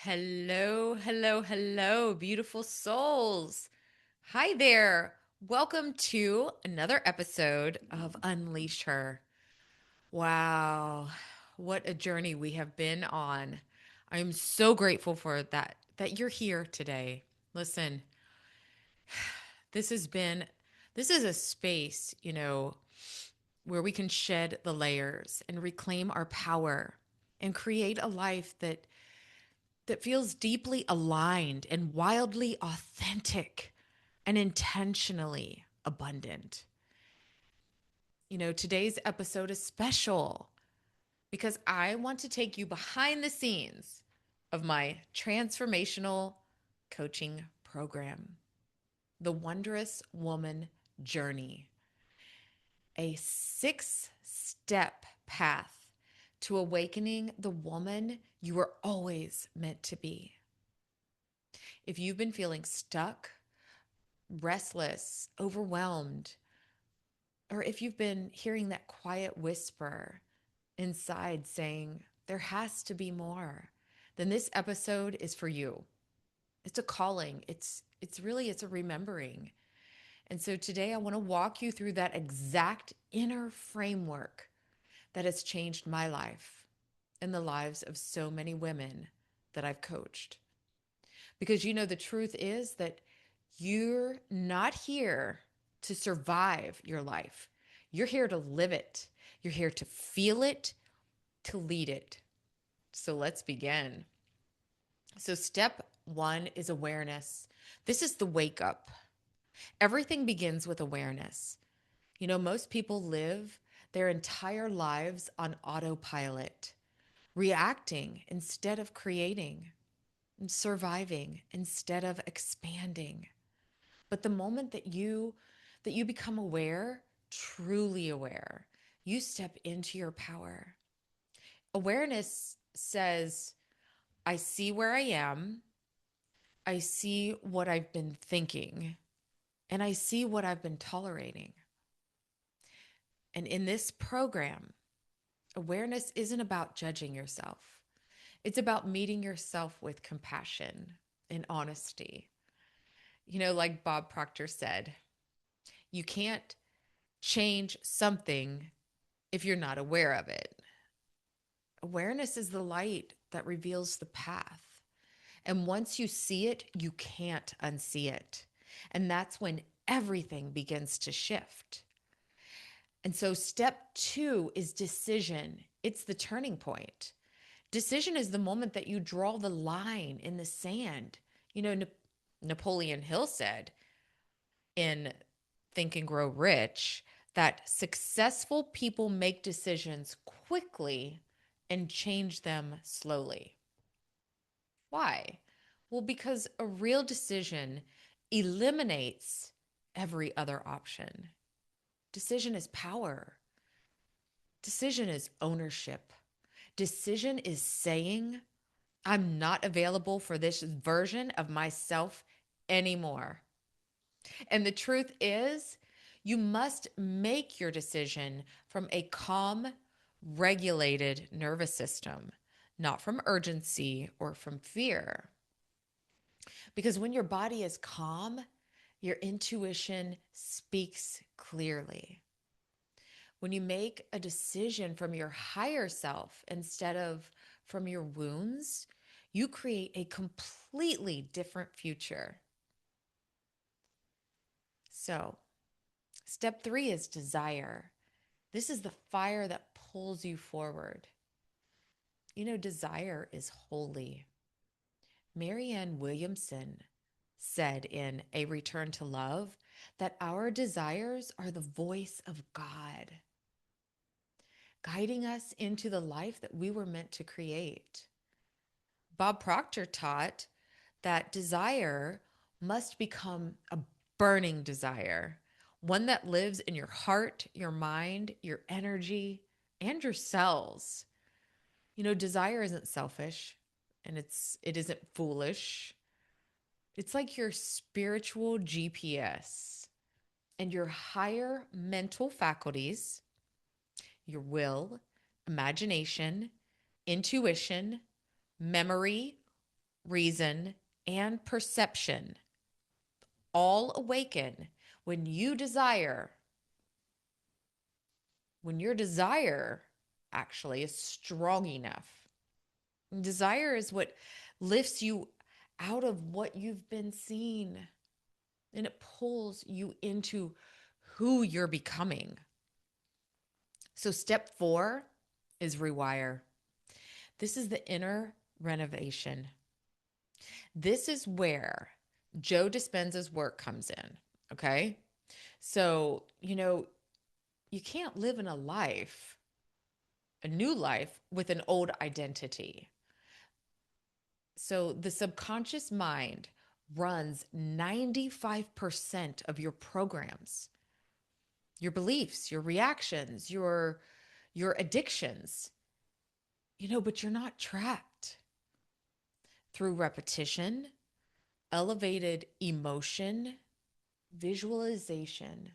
Hello, hello, hello, beautiful souls. Hi there. Welcome to another episode of Unleash Her. Wow, what a journey we have been on. I'm so grateful for that you're here today. Listen, this has been this is a space, where we can shed the layers and reclaim our power and create a life that feels deeply aligned and wildly authentic and intentionally abundant. Today's episode is special because I want to take you behind the scenes of my transformational coaching program, the Wondrous Woman Journey, a 6-step path to awakening the woman you were always meant to be. If you've been feeling stuck, restless, overwhelmed, or if you've been hearing that quiet whisper inside saying, there has to be more, then this episode is for you. It's a calling. It's a remembering. And so today I want to walk you through that exact inner framework that has changed my life and the lives of so many women that I've coached. Because the truth is that you're not here to survive your life. You're here to live it. You're here to feel it, to lead it. So let's begin. So, step one is awareness. This is the wake up. Everything begins with awareness. Most people live their entire lives on autopilot, reacting instead of creating, and surviving instead of expanding. But the moment that you become aware, truly aware, you step into your power. Awareness says, I see where I am, I see what I've been thinking, and I see what I've been tolerating. And in this program, awareness isn't about judging yourself. It's about meeting yourself with compassion and honesty. Like Bob Proctor said, you can't change something if you're not aware of it. Awareness is the light that reveals the path. And once you see it, you can't unsee it. And that's when everything begins to shift. And so, step two is decision. It's the turning point. Decision is the moment that you draw the line in the sand. Napoleon Hill said in Think and Grow Rich that successful people make decisions quickly and change them slowly. Why? Well, because a real decision eliminates every other option. Decision is power. Decision is ownership. Decision is saying, I'm not available for this version of myself anymore. And the truth is, you must make your decision from a calm, regulated nervous system, not from urgency or from fear. Because when your body is calm, your intuition speaks clearly. When you make a decision from your higher self instead of from your wounds, you create a completely different future. So, step three is desire. This is the fire that pulls you forward. Desire is holy. Marianne Williamson said in A Return to Love that our desires are the voice of God, guiding us into the life that we were meant to create. Bob Proctor taught that desire must become a burning desire, one that lives in your heart, your mind, your energy, and your cells. Desire isn't selfish and it isn't foolish. It's like your spiritual GPS and your higher mental faculties, your will, imagination, intuition, memory, reason, and perception all awaken when your desire actually is strong enough. Desire is what lifts you out of what you've been seeing, and it pulls you into who you're becoming. So, step 4 is rewire. This is the inner renovation. This is where Joe Dispenza's work comes in. Okay. So, you can't live in a new life, with an old identity. So, the subconscious mind runs 95% of your programs, your beliefs, your reactions, your addictions. But you're not trapped. Through repetition, elevated emotion, visualization,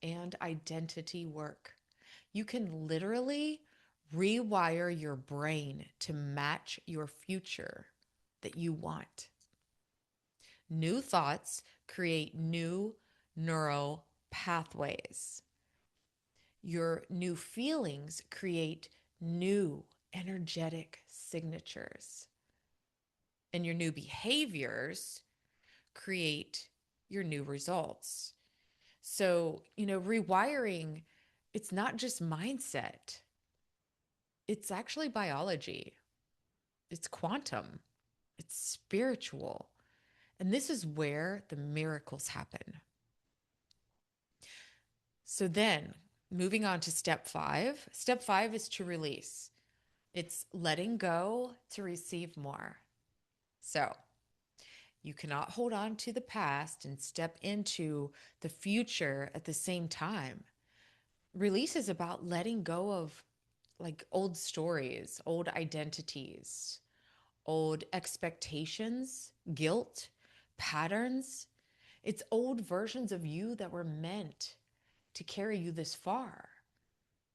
and identity work, you can literally rewire your brain to match your future that you want. New thoughts create new neural pathways. Your new feelings create new energetic signatures. And your new behaviors create your new results. So, rewiring, it's not just mindset, it's actually biology, it's quantum, it's spiritual. And this is where the miracles happen. So, then moving on to step 5. Step 5 is to release, it's letting go to receive more. So, you cannot hold on to the past and step into the future at the same time. Release is about letting go of like old stories, old identities, old expectations, guilt, patterns. It's old versions of you that were meant to carry you this far.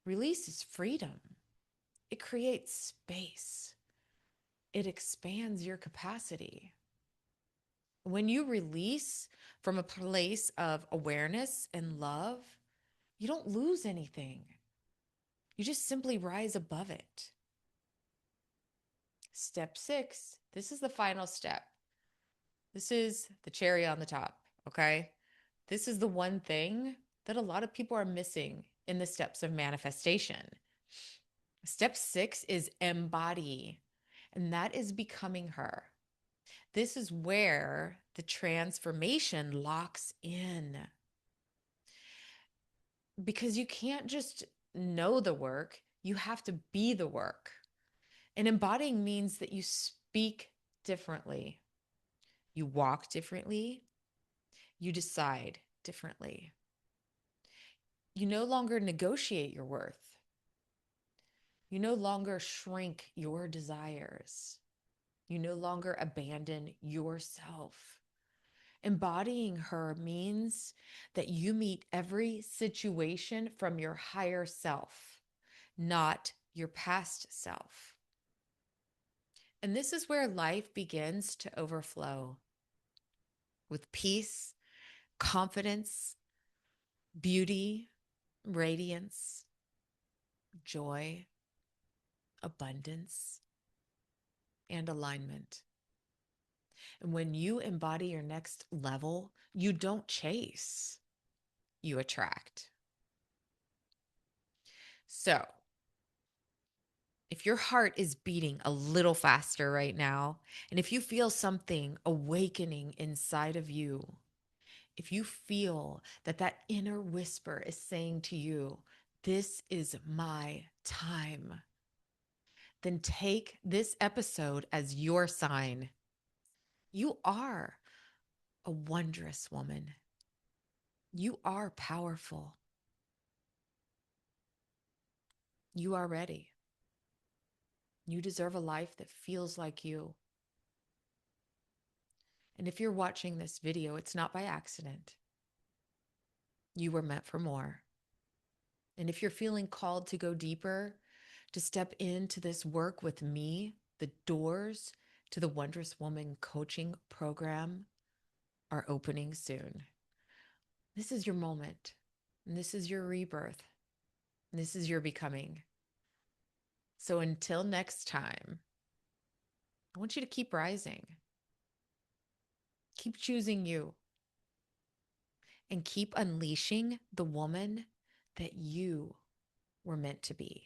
Release is freedom. It creates space. It expands your capacity. When you release from a place of awareness and love, you don't lose anything. You just simply rise above it. Step 6, this is the final step. This is the cherry on the top, okay? This is the one thing that a lot of people are missing in the steps of manifestation. Step 6 is embody, and that is becoming her. This is where the transformation locks in. Because you can't just know the work, you have to be the work. And embodying means that you speak differently, you walk differently, you decide differently. You no longer negotiate your worth. You no longer shrink your desires. You no longer abandon yourself. Embodying her means that you meet every situation from your higher self, not your past self. And this is where life begins to overflow with peace, confidence, beauty, radiance, joy, abundance, and alignment. And when you embody your next level, you don't chase, you attract. So, if your heart is beating a little faster right now, and if you feel something awakening inside of you, if you feel that inner whisper is saying to you, this is my time, then take this episode as your sign. You are a wondrous woman. You are powerful. You are ready. You deserve a life that feels like you. And if you're watching this video, it's not by accident. You were meant for more. And if you're feeling called to go deeper, to step into this work with me, the doors to the Wondrous Woman coaching program are opening soon. This is your moment. And this is your rebirth. And this is your becoming. So until next time, I want you to keep rising. Keep choosing you. And keep unleashing the woman that you were meant to be.